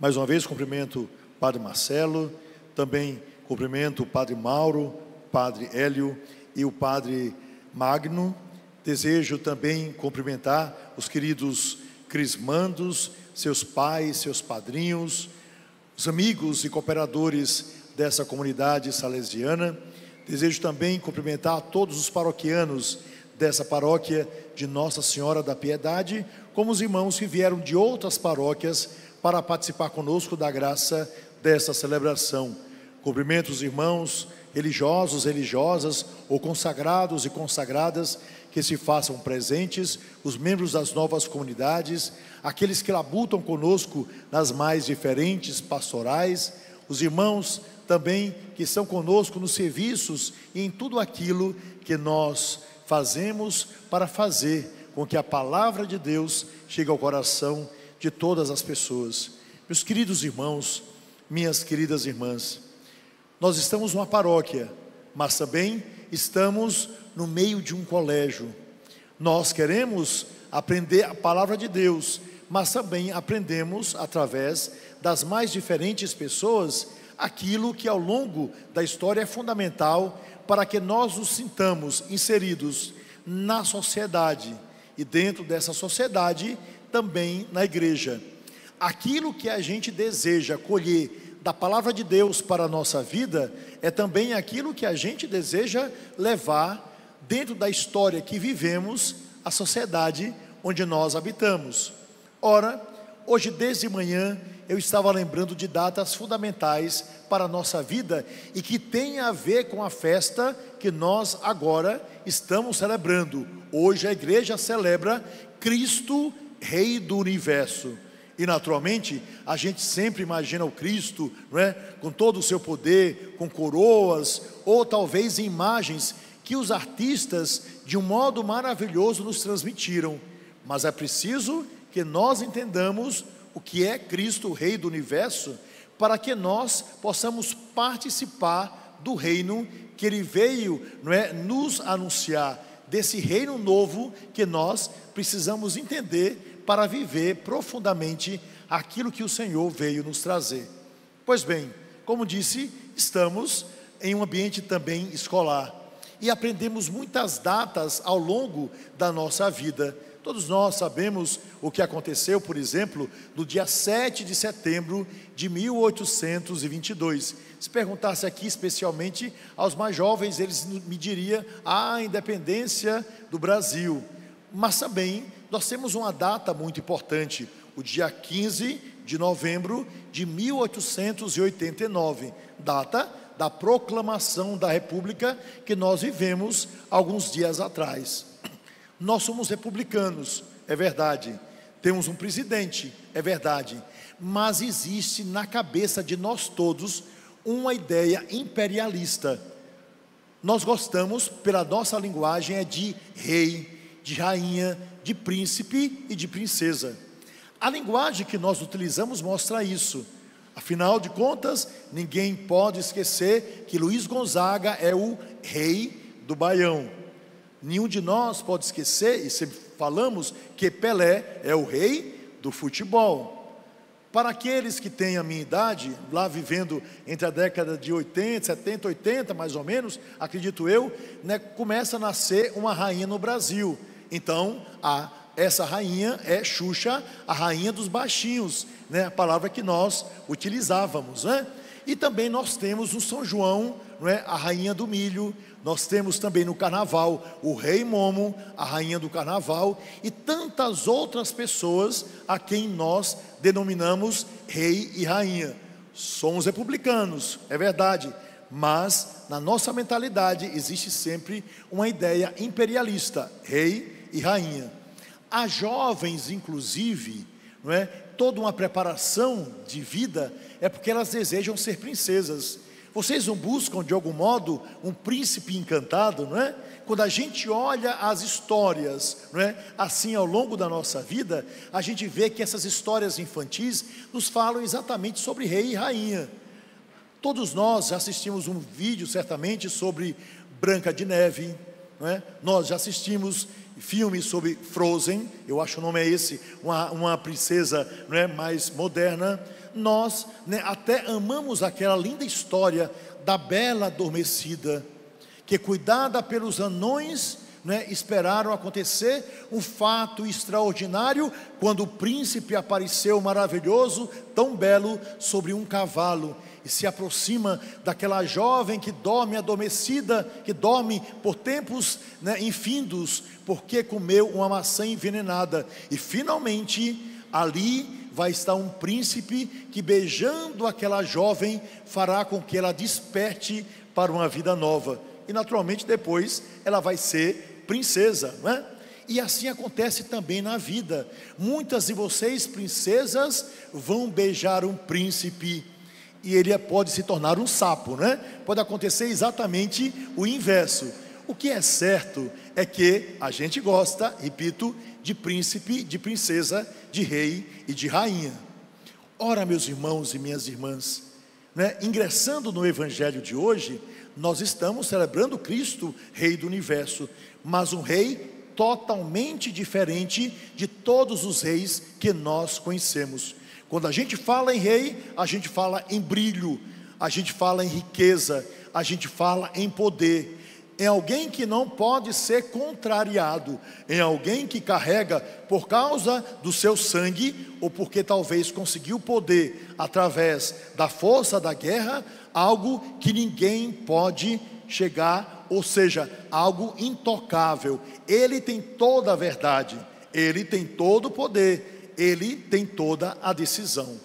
Mais uma vez cumprimento o Padre Marcelo, também cumprimento o Padre Mauro, Padre Hélio e o Padre Magno. Desejo também cumprimentar os queridos crismandos, seus pais, seus padrinhos, os amigos e cooperadores dessa comunidade salesiana. Desejo também cumprimentar todos os paroquianos dessa paróquia de Nossa Senhora da Piedade, como os irmãos que vieram de outras paróquias para participar conosco da graça dessa celebração. Cumprimento os irmãos religiosos, religiosas ou consagrados e consagradas que se façam presentes, os membros das novas comunidades, aqueles que labutam conosco nas mais diferentes pastorais, os irmãos também que estão conosco nos serviços e em tudo aquilo que nós fazemos para fazer com que a palavra de Deus chegue ao coração de todas as pessoas. Meus queridos irmãos, minhas queridas irmãs, nós estamos numa paróquia, mas também estamos no meio de um colégio. Nós queremos aprender a palavra de Deus, mas também aprendemos através das mais diferentes pessoas aquilo que ao longo da história é fundamental para que nós nos sintamos inseridos na sociedade e dentro dessa sociedade também na igreja. Aquilo que a gente deseja colher da palavra de Deus para a nossa vida é também aquilo que a gente deseja levar dentro da história que vivemos, a sociedade onde nós habitamos. Ora, hoje desde manhã eu estava lembrando de datas fundamentais para a nossa vida e que tem a ver com a festa que nós agora estamos celebrando. Hoje a igreja celebra Cristo, Rei do Universo. E naturalmente, a gente sempre imagina o Cristo, não é? Com todo o seu poder, com coroas, ou talvez em imagens que os artistas, de um modo maravilhoso, nos transmitiram. Mas é preciso que nós entendamos o que é Cristo, Rei do Universo, para que nós possamos participar do reino que Ele veio, não é, nos anunciar, desse reino novo que nós precisamos entender para viver profundamente aquilo que o Senhor veio nos trazer. Pois bem, como disse, estamos em um ambiente também escolar e aprendemos muitas datas ao longo da nossa vida. Todos nós sabemos o que aconteceu, por exemplo, no dia 7 de setembro de 1822. Se perguntasse aqui especialmente aos mais jovens, eles me diriam a independência do Brasil. Mas também nós temos uma data muito importante, o dia 15 de novembro de 1889, data da proclamação da República que nós vivemos alguns dias atrás. Nós somos republicanos, é verdade, temos um presidente, é verdade, mas existe na cabeça de nós todos uma ideia imperialista. Nós gostamos, pela nossa linguagem, é de rei, de rainha, de príncipe e de princesa. A linguagem que nós utilizamos mostra isso. Afinal de contas, ninguém pode esquecer que Luiz Gonzaga é o rei do Baião. Nenhum de nós pode esquecer, e sempre falamos, que Pelé é o rei do futebol. Para aqueles que têm a minha idade, lá vivendo entre a década de 80, 70, 80 mais ou menos, acredito eu, né, começa a nascer uma rainha no Brasil. Então, essa rainha é Xuxa, a rainha dos baixinhos, né, a palavra que nós utilizávamos, né? E também nós temos no São João, não é, a rainha do milho. Nós temos também no carnaval o rei Momo, a rainha do carnaval, e tantas outras pessoas a quem nós denominamos rei e rainha. Somos republicanos, é verdade, mas na nossa mentalidade existe sempre uma ideia imperialista, rei e rainha. Há jovens, inclusive, não é, toda uma preparação de vida é porque elas desejam ser princesas. Vocês não buscam de algum modo um príncipe encantado, não é? Quando a gente olha as histórias, não é, assim ao longo da nossa vida, a gente vê que essas histórias infantis nos falam exatamente sobre rei e rainha. Todos nós já assistimos um vídeo certamente sobre Branca de Neve, não é? Nós já assistimos filmes sobre Frozen, eu acho que o nome é esse, uma princesa, não é, mais moderna. Nós, até amamos aquela linda história da bela adormecida, que cuidada pelos anões, esperaram acontecer um fato extraordinário, quando o príncipe apareceu maravilhoso, tão belo, sobre um cavalo, e se aproxima daquela jovem que dorme adormecida, que dorme por tempos infindos, porque comeu uma maçã envenenada, e finalmente ali vai estar um príncipe que, beijando aquela jovem, fará com que ela desperte para uma vida nova, e naturalmente depois ela vai ser princesa, não é? E assim acontece também na vida. Muitas de vocês, princesas, vão beijar um príncipe, e ele pode se tornar um sapo, né? Pode acontecer exatamente o inverso. O que é certo é que a gente gosta, repito, de príncipe, de princesa, de rei e de rainha. Ora, meus irmãos e minhas irmãs, ingressando no evangelho de hoje, nós estamos celebrando Cristo, Rei do Universo, mas um rei totalmente diferente de todos os reis que nós conhecemos. Quando a gente fala em rei, a gente fala em brilho, a gente fala em riqueza, a gente fala em poder, em alguém que não pode ser contrariado, em alguém que carrega, por causa do seu sangue, ou porque talvez conseguiu poder através da força da guerra, algo que ninguém pode chegar, ou seja, algo intocável. Ele tem toda a verdade, ele tem todo o poder, ele tem toda a decisão.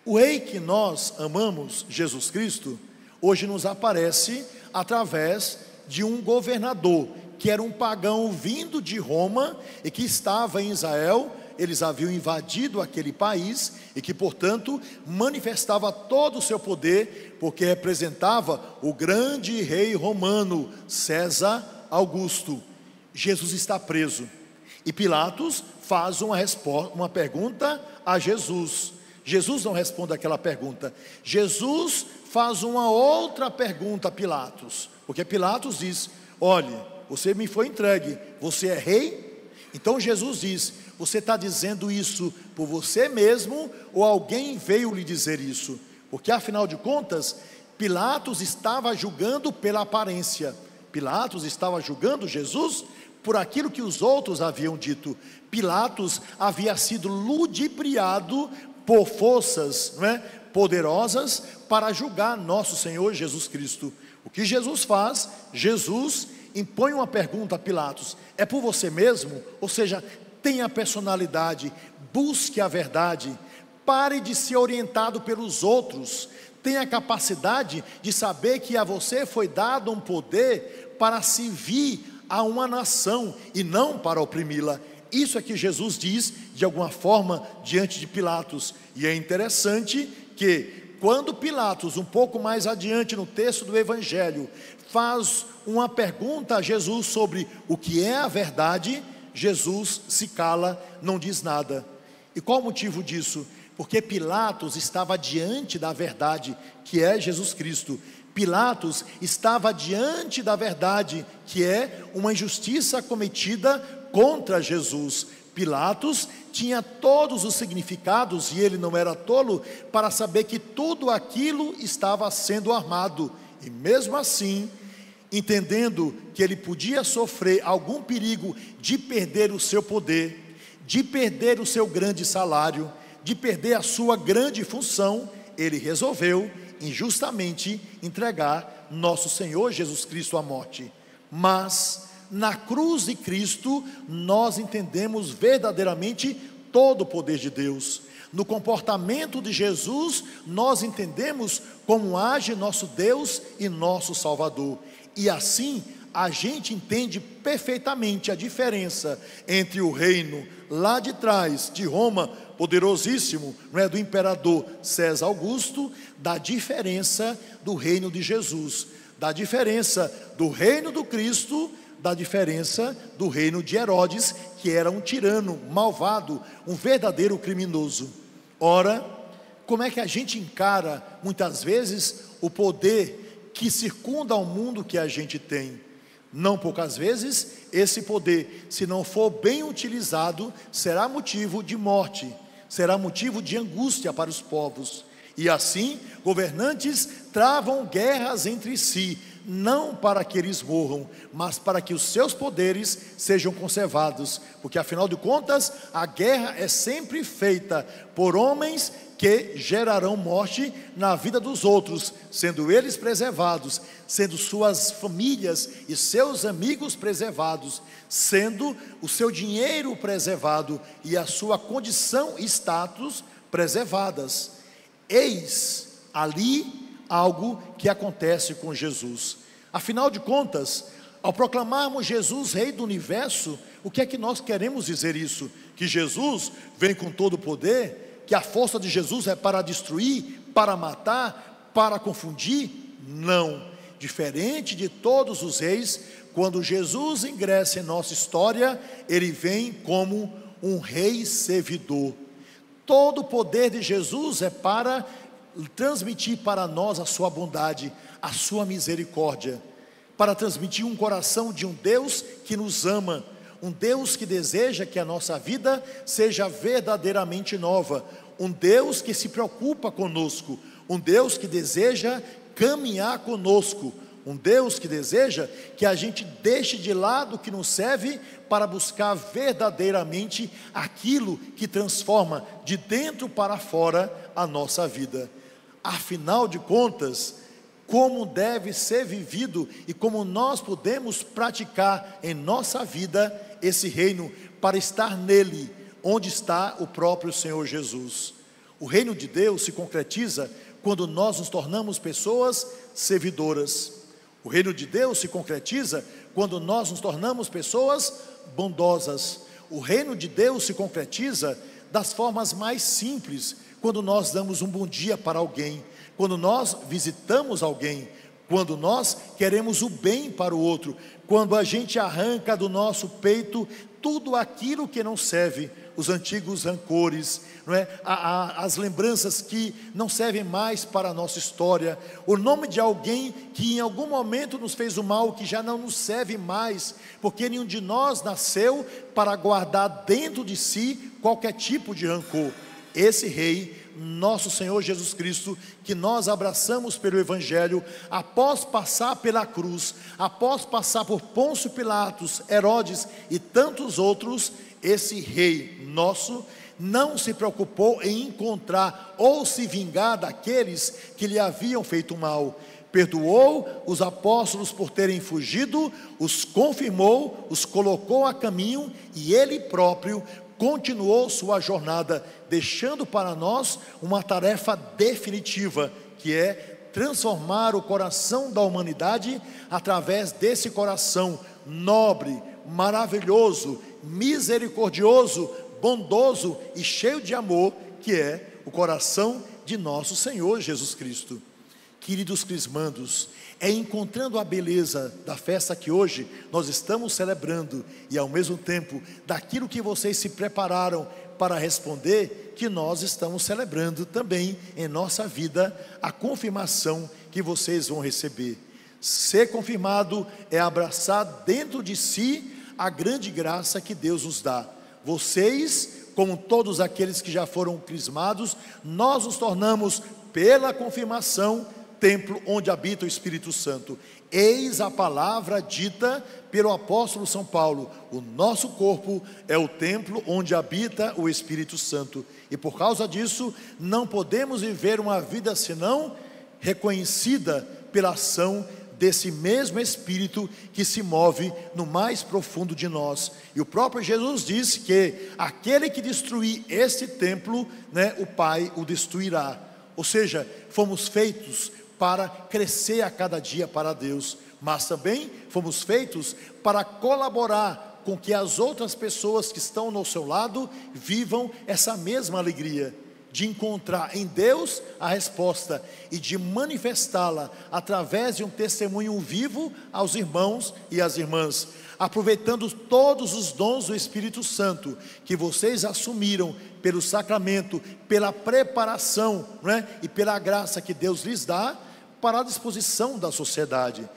O rei que nós amamos, Jesus Cristo, hoje nos aparece através de um governador, que era um pagão vindo de Roma, e que estava em Israel. Eles haviam invadido aquele país, e que portanto manifestava todo o seu poder, porque representava o grande rei romano, César Augusto. Jesus está preso, e Pilatos faz uma pergunta a Jesus. Jesus não responde aquela pergunta, Jesus faz uma outra pergunta a Pilatos, porque Pilatos diz: olhe, você me foi entregue, você é rei? Então Jesus diz: você está dizendo isso por você mesmo, ou alguém veio lhe dizer isso? Porque afinal de contas, Pilatos estava julgando pela aparência, Pilatos estava julgando Jesus por aquilo que os outros haviam dito. Pilatos havia sido ludibriado por forças poderosas para julgar nosso Senhor Jesus Cristo. O que Jesus faz? Jesus impõe uma pergunta a Pilatos: é por você mesmo? Ou seja, tenha personalidade, busque a verdade, pare de ser orientado pelos outros, tenha a capacidade de saber que a você foi dado um poder para servir a uma nação e não para oprimi-la. Isso é que Jesus diz de alguma forma diante de Pilatos. E é interessante que quando Pilatos, um pouco mais adiante no texto do Evangelho, faz uma pergunta a Jesus sobre o que é a verdade, Jesus se cala, não diz nada. E qual o motivo disso? Porque Pilatos estava diante da verdade, que é Jesus Cristo. Pilatos estava diante da verdade, que é uma injustiça cometida contra Jesus. Pilatos tinha todos os significados, e ele não era tolo, para saber que tudo aquilo estava sendo armado, e mesmo assim, entendendo que ele podia sofrer algum perigo de perder o seu poder, de perder o seu grande salário, de perder a sua grande função, ele resolveu injustamente entregar nosso Senhor Jesus Cristo à morte. Mas na cruz de Cristo nós entendemos verdadeiramente todo o poder de Deus. No comportamento de Jesus nós entendemos como age nosso Deus e nosso Salvador, e assim a gente entende perfeitamente a diferença entre o reino lá de trás de Roma, poderosíssimo, do imperador César Augusto, da diferença do reino de Jesus, da diferença do reino do Cristo, da diferença do reino de Herodes, que era um tirano malvado, um verdadeiro criminoso. Ora, como é que a gente encara muitas vezes o poder que circunda o mundo que a gente tem? Não poucas vezes esse poder, se não for bem utilizado, será motivo de morte, será motivo de angústia para os povos. E assim, governantes travam guerras entre si, não para que eles morram, mas para que os seus poderes sejam conservados, porque afinal de contas, a guerra é sempre feita por homens que gerarão morte na vida dos outros, sendo eles preservados, sendo suas famílias e seus amigos preservados, sendo o seu dinheiro preservado e a sua condição e status preservadas. Eis ali algo que acontece com Jesus. Afinal de contas, ao proclamarmos Jesus Rei do Universo, o que é que nós queremos dizer isso? Que Jesus vem com todo o poder? Que a força de Jesus é para destruir, para matar, para confundir? Não. Diferente de todos os reis, quando Jesus ingressa em nossa história, ele vem como um rei servidor. Todo o poder de Jesus é para transmitir para nós a sua bondade, a sua misericórdia, para transmitir um coração de um Deus que nos ama, um Deus que deseja que a nossa vida seja verdadeiramente nova, um Deus que se preocupa conosco, um Deus que deseja caminhar conosco, um Deus que deseja que a gente deixe de lado o que nos serve para buscar verdadeiramente aquilo que transforma de dentro para fora a nossa vida. Afinal de contas, como deve ser vivido e como nós podemos praticar em nossa vida esse reino para estar nele, onde está o próprio Senhor Jesus. O reino de Deus se concretiza quando nós nos tornamos pessoas servidoras. O reino de Deus se concretiza quando nós nos tornamos pessoas bondosas. O reino de Deus se concretiza das formas mais simples, quando nós damos um bom dia para alguém, quando nós visitamos alguém, quando nós queremos o bem para o outro, quando a gente arranca do nosso peito tudo aquilo que não serve, os antigos rancores, não é? As lembranças que não servem mais para a nossa história, o nome de alguém que em algum momento nos fez o mal, que já não nos serve mais, porque nenhum de nós nasceu para guardar dentro de si qualquer tipo de rancor. Esse rei, nosso Senhor Jesus Cristo, que nós abraçamos pelo Evangelho, após passar pela cruz, após passar por Pôncio Pilatos, Herodes e tantos outros, esse rei nosso não se preocupou em encontrar ou se vingar daqueles que lhe haviam feito mal. Perdoou os apóstolos por terem fugido, os confirmou, os colocou a caminho e ele próprio continuou sua jornada, deixando para nós uma tarefa definitiva, que é transformar o coração da humanidade através desse coração nobre, maravilhoso, misericordioso, bondoso e cheio de amor, que é o coração de nosso Senhor Jesus Cristo. Queridos crismandos, é encontrando a beleza da festa que hoje nós estamos celebrando e ao mesmo tempo daquilo que vocês se prepararam para responder, que nós estamos celebrando também em nossa vida a confirmação que vocês vão receber. Ser confirmado é abraçar dentro de si a grande graça que Deus nos dá. Vocês, como todos aqueles que já foram crismados, nós nos tornamos pela confirmação templo onde habita o Espírito Santo. Eis a palavra dita pelo apóstolo São Paulo: o nosso corpo é o templo onde habita o Espírito Santo, e por causa disso não podemos viver uma vida senão reconhecida pela ação desse mesmo Espírito que se move no mais profundo de nós. E o próprio Jesus disse que aquele que destruir este templo, o Pai o destruirá. Ou seja, fomos feitos para crescer a cada dia para Deus, mas também fomos feitos para colaborar com que as outras pessoas que estão ao seu lado vivam essa mesma alegria, de encontrar em Deus a resposta e de manifestá-la através de um testemunho vivo aos irmãos e às irmãs, aproveitando todos os dons do Espírito Santo que vocês assumiram pelo sacramento, pela preparação, e pela graça que Deus lhes dá para a disposição da sociedade.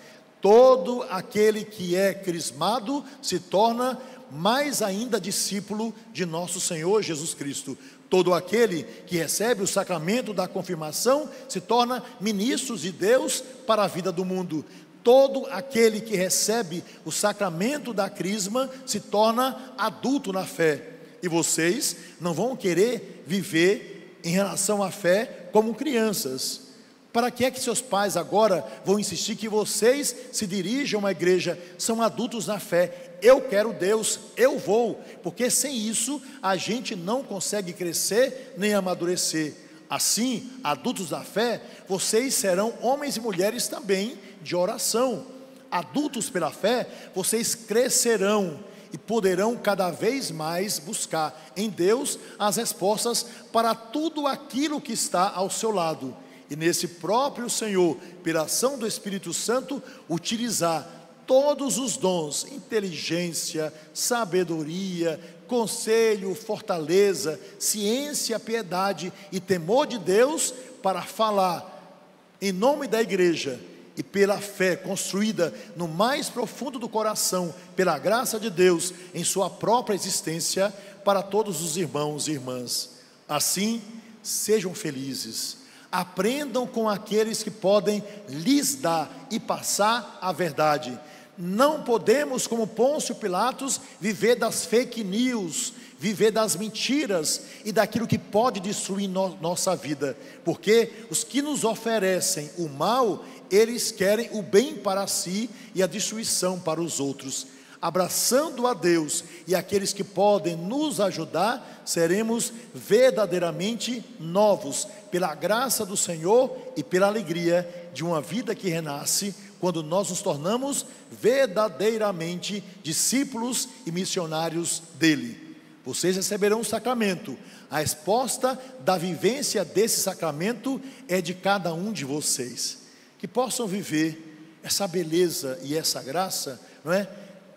Todo aquele que é crismado se torna mais ainda discípulo de nosso Senhor Jesus Cristo. Todo aquele que recebe o sacramento da confirmação se torna ministros de Deus para a vida do mundo. Todo aquele que recebe o sacramento da crisma se torna adulto na fé. E vocês não vão querer viver em relação à fé como crianças. Para que é que seus pais agora vão insistir que vocês se dirijam à igreja? São adultos na fé. Eu quero Deus, eu vou, porque sem isso a gente não consegue crescer nem amadurecer. Assim, adultos da fé, vocês serão homens e mulheres também de oração. Adultos pela fé, vocês crescerão e poderão cada vez mais buscar em Deus as respostas para tudo aquilo que está ao seu lado. E nesse próprio Senhor, pela ação do Espírito Santo, utilizar todos os dons, inteligência, sabedoria, conselho, fortaleza, ciência, piedade e temor de Deus para falar em nome da igreja e pela fé construída no mais profundo do coração, pela graça de Deus em sua própria existência para todos os irmãos e irmãs. Assim, sejam felizes. Aprendam com aqueles que podem lhes dar e passar a verdade. Não podemos, como Pôncio Pilatos, viver das fake news, viver das mentiras e daquilo que pode destruir nossa vida, porque os que nos oferecem o mal, eles querem o bem para si e a destruição para os outros. Abraçando a Deus e aqueles que podem nos ajudar, seremos verdadeiramente novos, pela graça do Senhor e pela alegria de uma vida que renasce, quando nós nos tornamos verdadeiramente discípulos e missionários dele. Vocês receberão o sacramento. A resposta da vivência desse sacramento é de cada um de vocês, que possam viver essa beleza e essa graça, não é?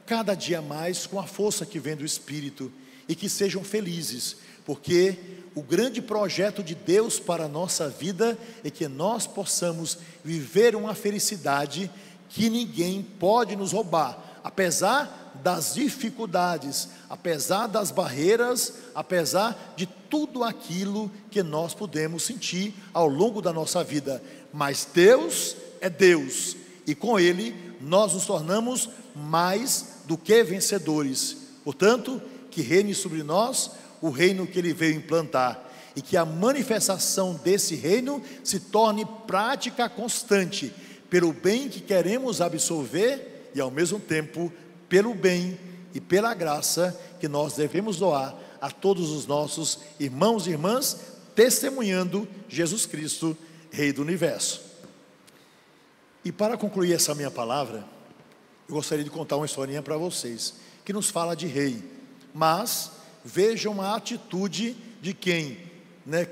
Cada dia mais com a força que vem do Espírito, e que sejam felizes, porque o grande projeto de Deus para a nossa vida é que nós possamos viver uma felicidade que ninguém pode nos roubar, apesar das dificuldades, apesar das barreiras, apesar de tudo aquilo que nós podemos sentir ao longo da nossa vida. Mas Deus é Deus, e com Ele nós nos tornamos mais do que vencedores. Portanto, que reine sobre nós o reino que Ele veio implantar, e que a manifestação desse reino se torne prática constante, pelo bem que queremos absorver e ao mesmo tempo pelo bem e pela graça que nós devemos doar a todos os nossos irmãos e irmãs, testemunhando Jesus Cristo, Rei do Universo. E para concluir essa minha palavra, eu gostaria de contar uma historinha para vocês, que nos fala de rei, mas vejam a atitude de quem,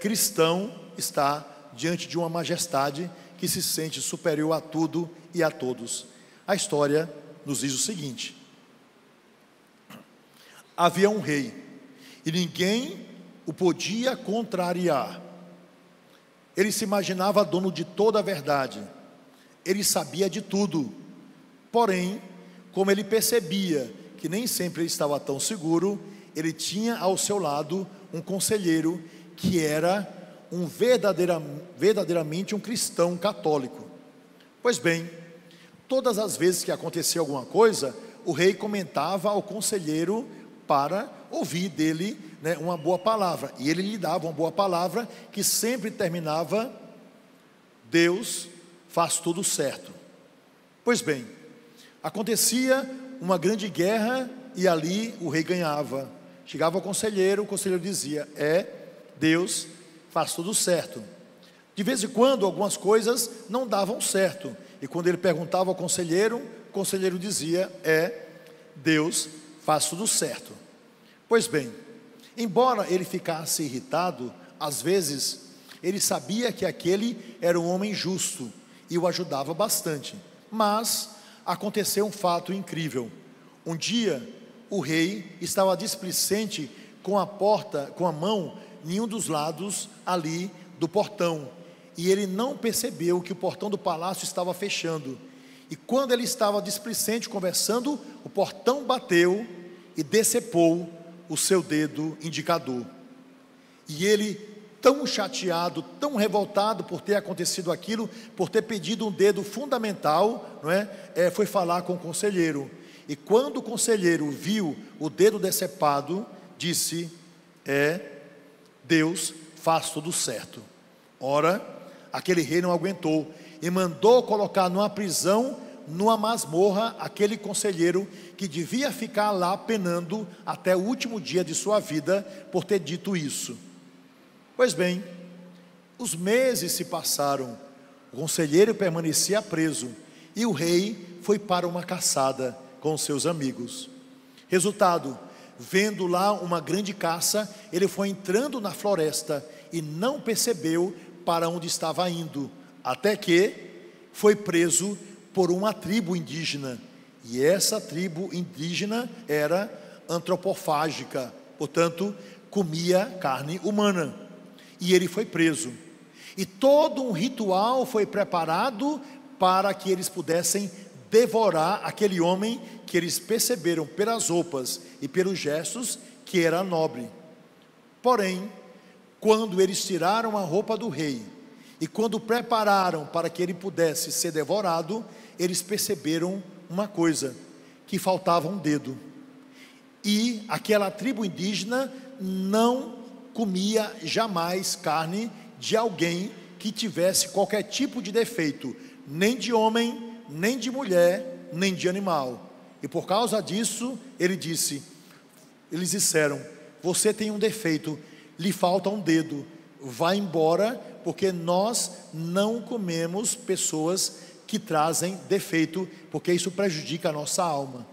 cristão, está diante de uma majestade que se sente superior a tudo e a todos. A história nos diz o seguinte: havia um rei, e ninguém o podia contrariar. Ele se imaginava dono de toda a verdade, ele sabia de tudo. Porém, como ele percebia que nem sempre ele estava tão seguro, ele tinha ao seu lado um conselheiro que era verdadeiramente um cristão católico. Pois bem, todas as vezes que acontecia alguma coisa, o rei comentava ao conselheiro para ouvir dele uma boa palavra, e ele lhe dava uma boa palavra que sempre terminava: Deus faz tudo certo. Pois bem, acontecia uma grande guerra e ali o rei ganhava. Chegava o conselheiro dizia: Deus faz tudo certo. De vez em quando algumas coisas não davam certo, e quando ele perguntava ao conselheiro, o conselheiro dizia: Deus faz tudo certo. Pois bem, embora ele ficasse irritado, às vezes ele sabia que aquele era um homem justo e o ajudava bastante. Mas aconteceu um fato incrível. Um dia o rei estava displicente com a mão em um dos lados ali do portão, e ele não percebeu que o portão do palácio estava fechando. E quando ele estava displicente conversando, o portão bateu, e decepou o seu dedo indicador. E ele, tão chateado, tão revoltado por ter acontecido aquilo, por ter pedido um dedo fundamental, não é? Foi falar com o conselheiro. E quando o conselheiro viu o dedo decepado, disse: Deus faz tudo certo. Ora, aquele rei não aguentou e mandou colocar numa prisão, numa masmorra, aquele conselheiro que devia ficar lá penando até o último dia de sua vida por ter dito isso. Pois bem, os meses se passaram, o conselheiro permanecia preso e o rei foi para uma caçada com seus amigos. Resultado, vendo lá uma grande caça, ele foi entrando na floresta e não percebeu para onde estava indo, até que foi preso por uma tribo indígena, e essa tribo indígena era antropofágica, portanto, comia carne humana, e ele foi preso, e todo um ritual foi preparado para que eles pudessem devorar aquele homem que eles perceberam pelas roupas e pelos gestos que era nobre. Porém, quando eles tiraram a roupa do rei e quando prepararam para que ele pudesse ser devorado, eles perceberam uma coisa, que faltava um dedo. E aquela tribo indígena não comia jamais carne de alguém que tivesse qualquer tipo de defeito, nem de homem, nem de mulher, nem de animal. E por causa disso, eles disseram: você tem um defeito, lhe falta um dedo, vá embora, porque nós não comemos pessoas que trazem defeito, porque isso prejudica a nossa alma.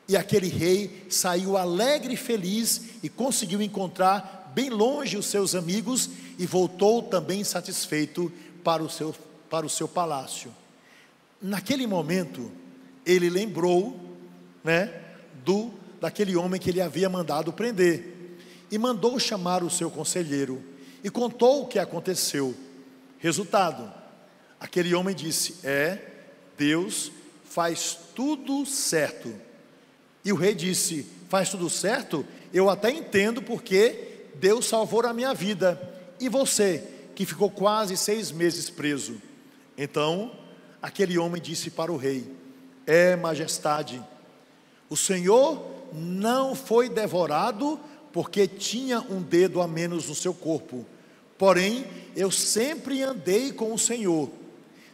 E aquele rei saiu alegre e feliz e conseguiu encontrar bem longe os seus amigos e voltou também satisfeito para o seu palácio. Naquele momento, ele lembrou, daquele homem que ele havia mandado prender, e mandou chamar o seu conselheiro, e contou o que aconteceu. Resultado, aquele homem disse: Deus faz tudo certo. E o rei disse: faz tudo certo? Eu até entendo, porque Deus salvou a minha vida, e você, que ficou quase 6 meses preso? Então, aquele homem disse para o rei: majestade, o Senhor não foi devorado porque tinha um dedo a menos no seu corpo, porém, eu sempre andei com o Senhor.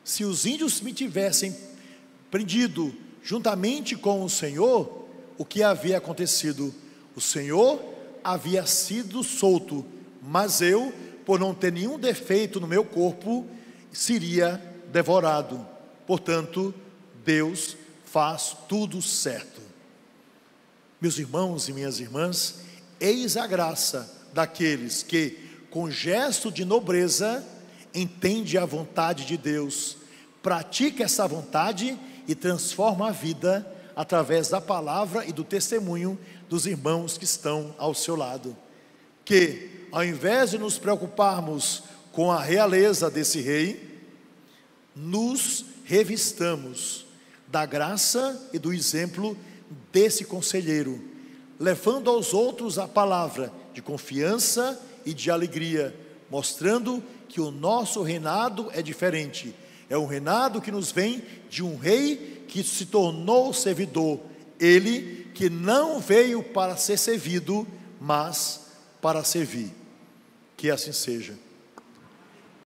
Se os índios me tivessem prendido juntamente com o Senhor, o que havia acontecido? O Senhor havia sido solto, mas eu, por não ter nenhum defeito no meu corpo, seria devorado. Portanto, Deus faz tudo certo. Meus irmãos e minhas irmãs, eis a graça daqueles que, com gesto de nobreza, entende a vontade de Deus, pratica essa vontade e transforma a vida através da palavra e do testemunho dos irmãos que estão ao seu lado. Que, ao invés de nos preocuparmos com a realeza desse rei, nos revistamos da graça e do exemplo desse conselheiro, levando aos outros a palavra de confiança e de alegria, mostrando que o nosso reinado é diferente. É um reinado que nos vem de um rei que se tornou servidor, ele que não veio para ser servido, mas para servir. Que assim seja.